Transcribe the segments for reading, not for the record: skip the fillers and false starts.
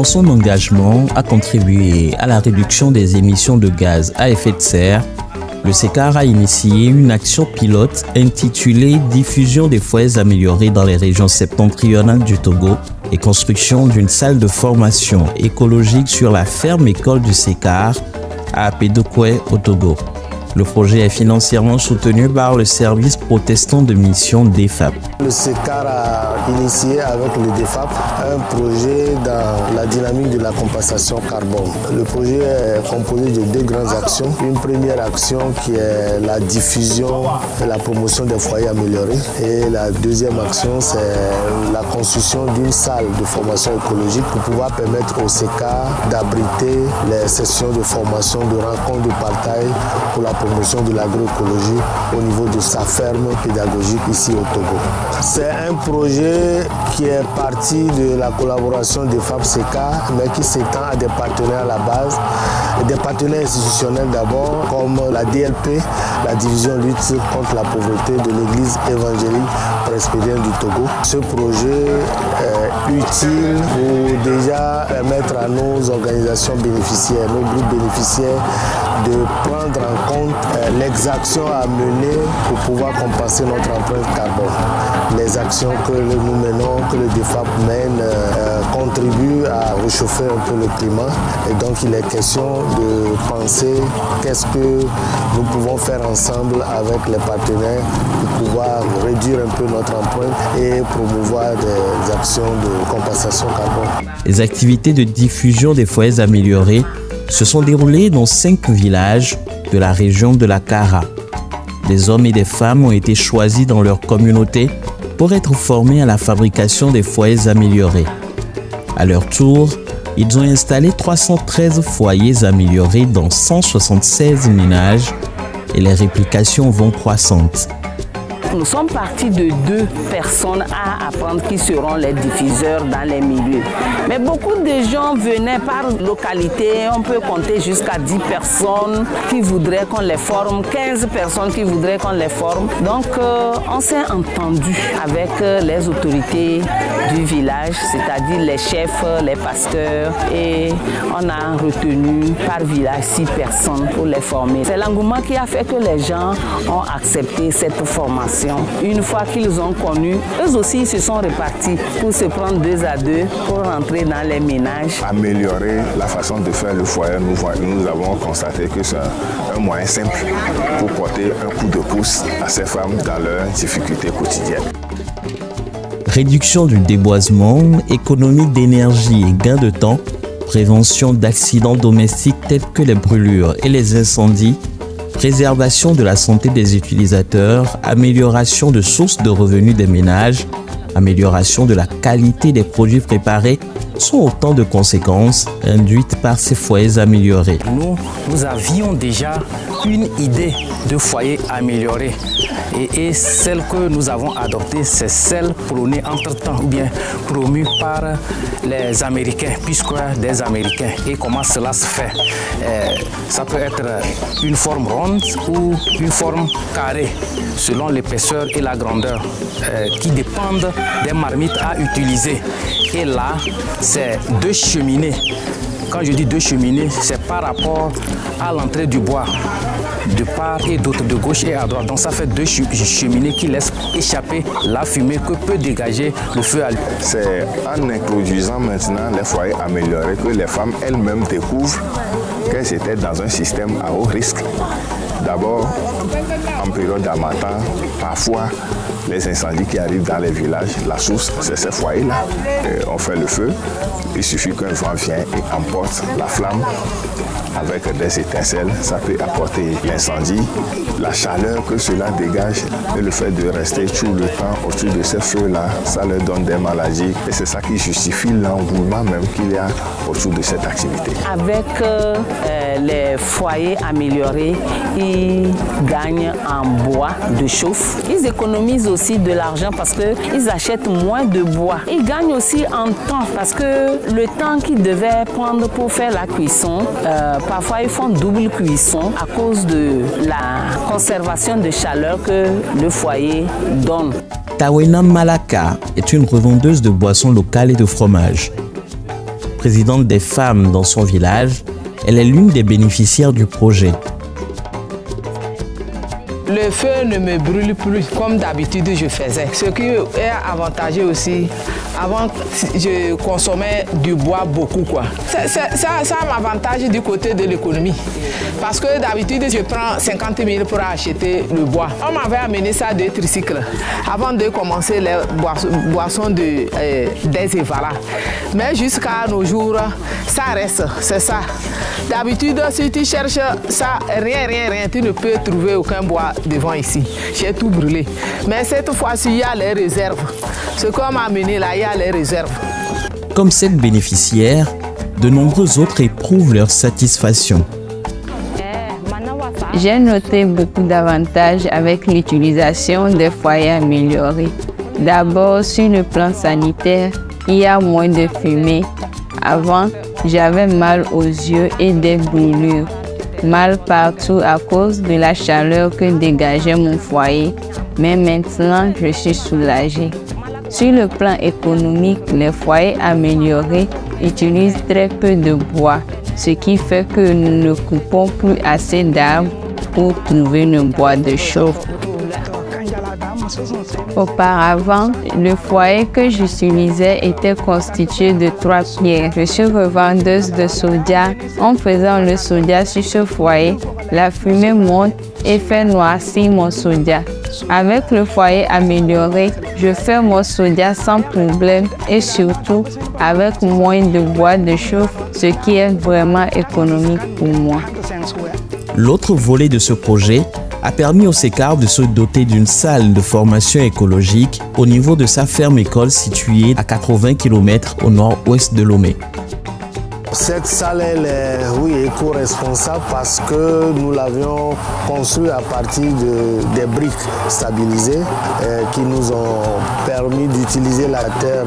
Dans son engagement à contribuer à la réduction des émissions de gaz à effet de serre, le SECAR a initié une action pilote intitulée « Diffusion des foyers améliorés dans les régions septentrionales du Togo » et construction d'une salle de formation écologique sur la ferme-école du SECAR à Apedokwe au Togo. Le projet est financièrement soutenu par le service protestant de mission DEFAP. Le SECAR a initié avec le DEFAP un projet dans la dynamique de la compensation carbone. Le projet est composé de deux grandes actions. Une première action qui est la diffusion et la promotion des foyers améliorés. Et la deuxième action, c'est la construction d'une salle de formation écologique pour pouvoir permettre au SECAR d'abriter les sessions de formation, de rencontres, de partage pour la promotion de l'agroécologie au niveau de sa ferme pédagogique ici au Togo. C'est un projet qui est parti de la collaboration des FAP-SECAR, mais qui s'étend à des partenaires à la base, des partenaires institutionnels d'abord, comme la DLP, la division lutte contre la pauvreté de l'Église évangélique presbytérienne du Togo. Ce projet est utile pour déjà permettre à nos organisations bénéficiaires, nos groupes bénéficiaires, de prendre en compte l'exaction à mener pour pouvoir compenser notre empreinte carbone. Les actions que nous menons, que le DEFAP mène, contribuent à réchauffer un peu le climat. Et donc il est question de penser qu'est-ce que nous pouvons faire ensemble avec les partenaires pour pouvoir réduire un peu notre empreinte et promouvoir des actions de compensation carbone. Les activités de diffusion des foyers améliorés se sont déroulées dans 5 villages de la région de la Kara. Des hommes et des femmes ont été choisis dans leur communauté pour être formés à la fabrication des foyers améliorés. À leur tour, ils ont installé 313 foyers améliorés dans 176 ménages et les réplications vont croissantes. Nous sommes partis de 2 personnes à apprendre qui seront les diffuseurs dans les milieux. Mais beaucoup de gens venaient par localité, on peut compter jusqu'à 10 personnes qui voudraient qu'on les forme, 15 personnes qui voudraient qu'on les forme. Donc on s'est entendu avec les autorités du village, c'est-à-dire les chefs, les pasteurs, et on a retenu par village 6 personnes pour les former. C'est l'engouement qui a fait que les gens ont accepté cette formation. Une fois qu'ils ont connu, eux aussi ils se sont répartis pour se prendre 2 à 2 pour rentrer dans les ménages. Améliorer la façon de faire le foyer, nous avons constaté que c'est un moyen simple pour porter un coup de pouce à ces femmes dans leurs difficultés quotidiennes. Réduction du déboisement, économie d'énergie et gain de temps, prévention d'accidents domestiques tels que les brûlures et les incendies, préservation de la santé des utilisateurs, amélioration de sources de revenus des ménages, amélioration de la qualité des produits préparés sont autant de conséquences induites par ces foyers améliorés. Nous avions déjà une idée de foyer amélioré et celle que nous avons adoptée, c'est celle prônée entre-temps ou bien promue par les Américains, puisque des Américains. Et comment cela se fait? Ça peut être une forme ronde ou une forme carrée, selon l'épaisseur et la grandeur, qui dépendent des marmites à utiliser. Et là, c'est 2 cheminées. Quand je dis 2 cheminées, c'est par rapport à l'entrée du bois, de part et d'autre, de gauche et à droite. Donc ça fait 2 cheminées qui laissent échapper la fumée que peut dégager le feu à lui. C'est en introduisant maintenant les foyers améliorés que les femmes elles-mêmes découvrent qu'elles étaient dans un système à haut risque. D'abord, en période d'harmattan, parfois les incendies qui arrivent dans les villages, la source, c'est ces foyers-là. On fait le feu, il suffit qu'un vent vienne et emporte la flamme. Avec des étincelles, ça peut apporter l'incendie, la chaleur que cela dégage et le fait de rester tout le temps autour de ces feux-là, ça leur donne des maladies. Et c'est ça qui justifie l'engouement même qu'il y a autour de cette activité. Avec les foyers améliorés, ils gagnent en bois de chauffe. Ils économisent aussi de l'argent parce qu'ils achètent moins de bois. Ils gagnent aussi en temps parce que le temps qu'ils devaient prendre pour faire la cuisson, parfois ils font double cuisson à cause de la conservation de chaleur que le foyer donne. Tawena Malaka est une revendeuse de boissons locales et de fromage. présidente des femmes dans son village. Elle est l'une des bénéficiaires du projet. Le feu ne me brûle plus comme d'habitude je faisais. Ce qui est avantageux aussi, avant je consommais du bois beaucoup. Ça m'avantage du côté de l'économie. Parce que d'habitude je prends 50 000 pour acheter le bois. On m'avait amené ça de tricycle avant de commencer les boissons des Evala. Mais jusqu'à nos jours, ça reste, c'est ça. D'habitude, si tu cherches ça, rien, tu ne peux trouver aucun bois devant ici. J'ai tout brûlé. Mais cette fois-ci, il y a les réserves. Ce qu'on m'a amené là, il y a les réserves. Comme cette bénéficiaire, de nombreux autres éprouvent leur satisfaction. J'ai noté beaucoup d'avantages avec l'utilisation des foyers améliorés. D'abord, sur le plan sanitaire, il y a moins de fumée. Avant, j'avais mal aux yeux et des brûlures. Mal partout à cause de la chaleur que dégageait mon foyer. Mais maintenant, je suis soulagée. Sur le plan économique, les foyers améliorés utilisent très peu de bois, ce qui fait que nous ne coupons plus assez d'arbres pour trouver le bois de chauffe. Auparavant, le foyer que j'utilisais était constitué de 3 pierres. Je suis revendeuse de sodia. En faisant le sodia sur ce foyer, la fumée monte et fait noircir mon sodia. Avec le foyer amélioré, je fais mon sodia sans problème et surtout avec moins de bois de chauffe, ce qui est vraiment économique pour moi. L'autre volet de ce projet a permis au SECAR de se doter d'une salle de formation écologique au niveau de sa ferme-école située à 80 km au nord-ouest de Lomé. Cette salle, elle est éco-responsable parce que nous l'avions construite à partir des briques stabilisées qui nous ont permis d'utiliser la terre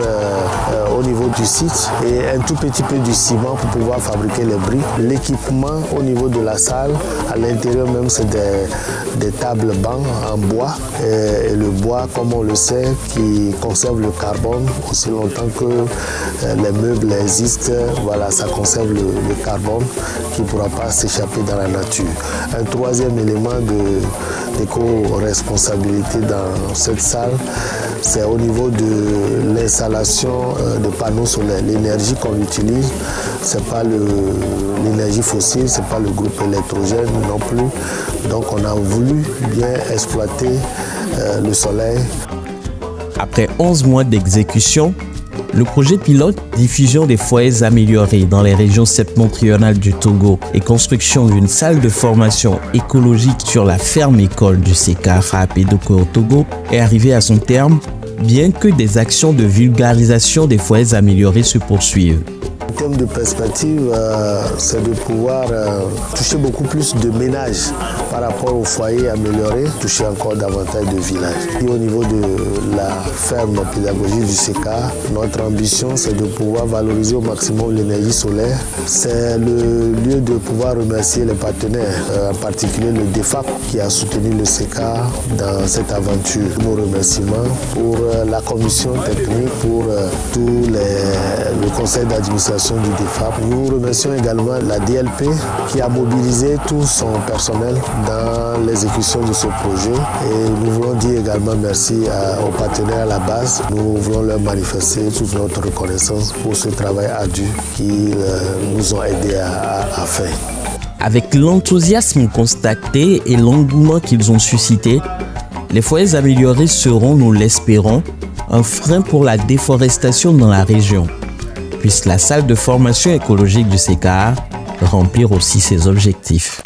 au niveau du site et un tout petit peu du ciment pour pouvoir fabriquer les briques. L'équipement au niveau de la salle, à l'intérieur même, c'est des tables bancs en bois. Et le bois, comme on le sait, qui conserve le carbone aussi longtemps que les meubles existent. Voilà, ça conserve le carbone qui ne pourra pas s'échapper dans la nature. Un troisième élément d'éco-responsabilité dans cette salle, c'est au niveau de l'installation de panneaux solaires. L'énergie qu'on utilise, ce n'est pas l'énergie fossile, ce n'est pas le groupe électrogène non plus. Donc on a voulu bien exploiter le soleil. Après 11 mois d'exécution, le projet pilote diffusion des foyers améliorés dans les régions septentrionales du Togo et construction d'une salle de formation écologique sur la ferme-école du SECAR à Apédoko au Togo est arrivé à son terme, bien que des actions de vulgarisation des foyers améliorés se poursuivent. En termes de perspective, c'est de pouvoir toucher beaucoup plus de ménages par rapport au foyer amélioré, toucher encore davantage de villages. Et au niveau de la ferme pédagogique du SECAR, notre ambition, c'est de pouvoir valoriser au maximum l'énergie solaire. C'est le lieu de pouvoir remercier les partenaires, en particulier le DEFAP qui a soutenu le SECAR dans cette aventure. Nos remerciements pour la commission technique, pour tout le conseil d'administration du DEFAP. Nous remercions également la DLP qui a mobilisé tout son personnel dans l'exécution de ce projet et nous voulons dire également merci aux partenaires à la base. Nous voulons leur manifester toute notre reconnaissance pour ce travail ardu qu'ils nous ont aidés à faire. Avec l'enthousiasme constaté et l'engouement qu'ils ont suscité, les foyers améliorés seront, nous l'espérons, un frein pour la déforestation dans la région. Puisse la salle de formation écologique du SECAR remplir aussi ses objectifs.